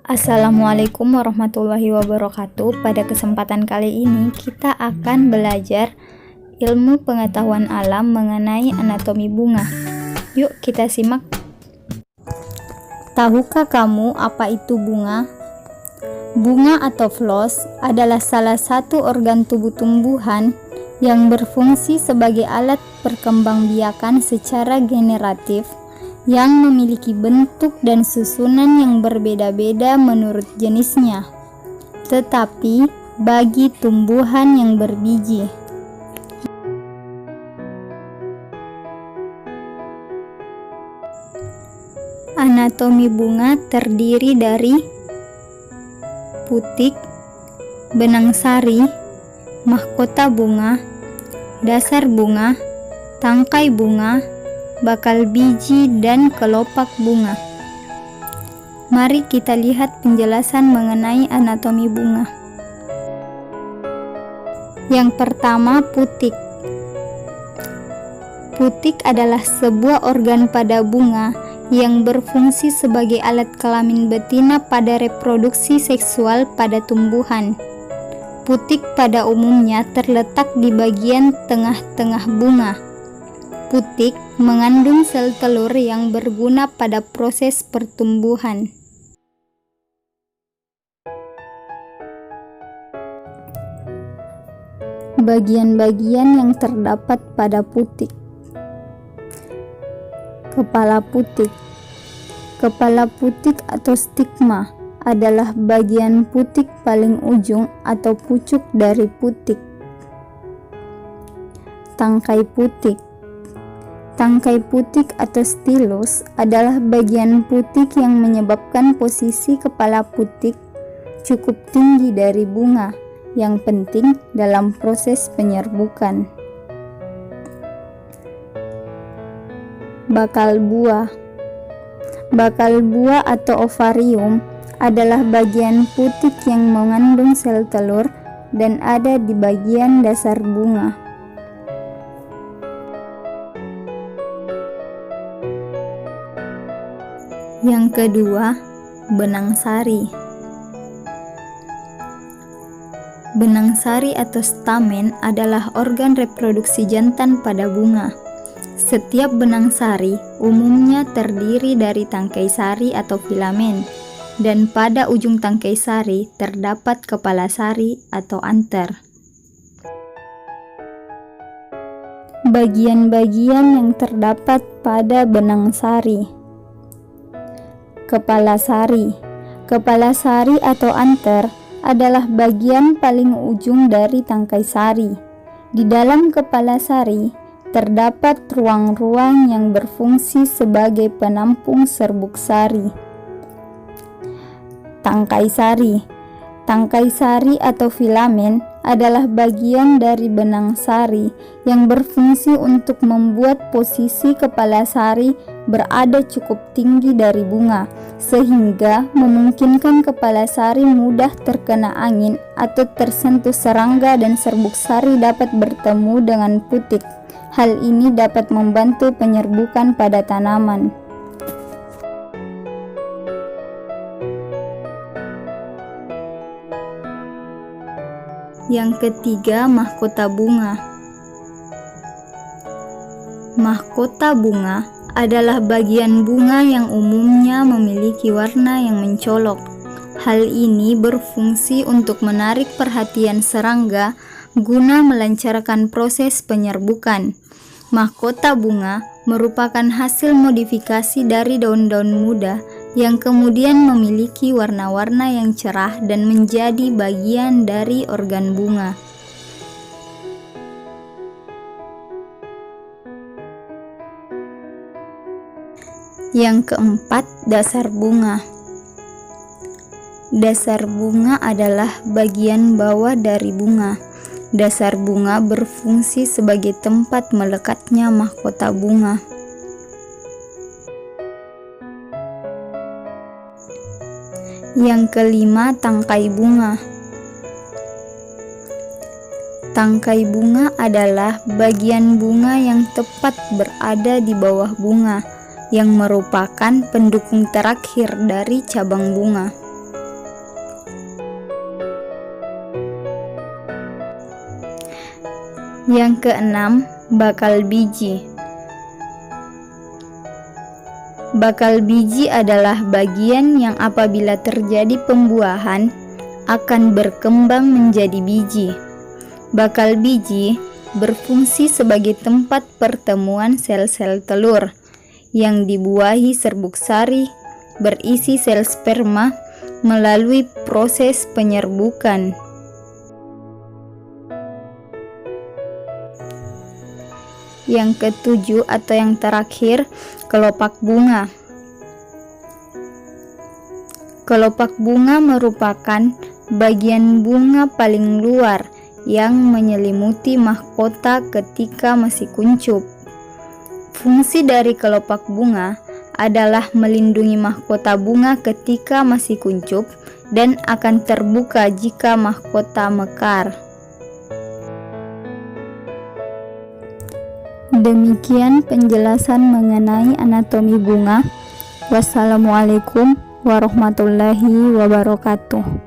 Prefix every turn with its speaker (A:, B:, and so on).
A: Assalamualaikum warahmatullahi wabarakatuh. Pada kesempatan kali ini kita akan belajar ilmu pengetahuan alam mengenai anatomi bunga. Yuk kita simak. Tahukah kamu apa itu bunga? Bunga atau flos adalah salah satu organ tubuh tumbuhan yang berfungsi sebagai alat perkembangbiakan secara generatif yang memiliki bentuk dan susunan yang berbeda-beda menurut jenisnya, tetapi bagi tumbuhan yang berbiji. Anatomi bunga terdiri dari putik, benang sari, mahkota bunga, dasar bunga, tangkai bunga, bakal biji, dan kelopak bunga. Mari kita lihat penjelasan mengenai anatomi bunga. Yang pertama, putik. Putik adalah sebuah organ pada bunga yang berfungsi sebagai alat kelamin betina pada reproduksi seksual pada tumbuhan. Putik pada umumnya terletak di bagian tengah-tengah bunga. Putik mengandung sel telur yang berguna pada proses pertumbuhan. Bagian-bagian yang terdapat pada putik. Kepala putik. Kepala putik atau stigma adalah bagian putik paling ujung atau pucuk dari putik. Tangkai putik. Tangkai putik atau stilus adalah bagian putik yang menyebabkan posisi kepala putik cukup tinggi dari bunga, yang penting dalam proses penyerbukan. Bakal buah. Bakal buah atau ovarium adalah bagian putik yang mengandung sel telur dan ada di bagian dasar bunga. Yang kedua, benang sari. Benang sari atau stamen adalah organ reproduksi jantan pada bunga. Setiap benang sari umumnya terdiri dari tangkai sari atau filamen, dan pada ujung tangkai sari terdapat kepala sari atau anter. Bagian-bagian yang terdapat pada benang sari. Kepala sari. Kepala sari atau anter adalah bagian paling ujung dari tangkai sari. Di dalam kepala sari terdapat ruang-ruang yang berfungsi sebagai penampung serbuk sari. Tangkai sari. Tangkai sari atau filamen adalah bagian dari benang sari yang berfungsi untuk membuat posisi kepala sari berada cukup tinggi dari bunga, sehingga memungkinkan kepala sari mudah terkena angin atau tersentuh serangga dan serbuk sari dapat bertemu dengan putik. Hal ini dapat membantu penyerbukan pada tanaman. Yang ketiga, mahkota bunga. Mahkota bunga adalah bagian bunga yang umumnya memiliki warna yang mencolok. Hal ini berfungsi untuk menarik perhatian serangga guna melancarkan proses penyerbukan. Mahkota bunga merupakan hasil modifikasi dari daun-daun muda yang kemudian memiliki warna-warna yang cerah dan menjadi bagian dari organ bunga. Yang keempat, dasar bunga. Dasar bunga adalah bagian bawah dari bunga. Dasar bunga berfungsi sebagai tempat melekatnya mahkota bunga. Yang kelima, tangkai bunga. Tangkai bunga adalah bagian bunga yang tepat berada di bawah bunga, yang merupakan pendukung terakhir dari cabang bunga. Yang keenam, bakal biji. Bakal biji adalah bagian yang apabila terjadi pembuahan akan berkembang menjadi biji. Bakal biji berfungsi sebagai tempat pertemuan sel-sel telur yang dibuahi serbuk sari berisi sel sperma melalui proses penyerbukan. Yang ketujuh atau yang terakhir, kelopak bunga. Kelopak bunga merupakan bagian bunga paling luar yang menyelimuti mahkota ketika masih kuncup. Fungsi dari kelopak bunga adalah melindungi mahkota bunga ketika masih kuncup dan akan terbuka jika mahkota mekar. Demikian penjelasan mengenai anatomi bunga. Wassalamualaikum warahmatullahi wabarakatuh.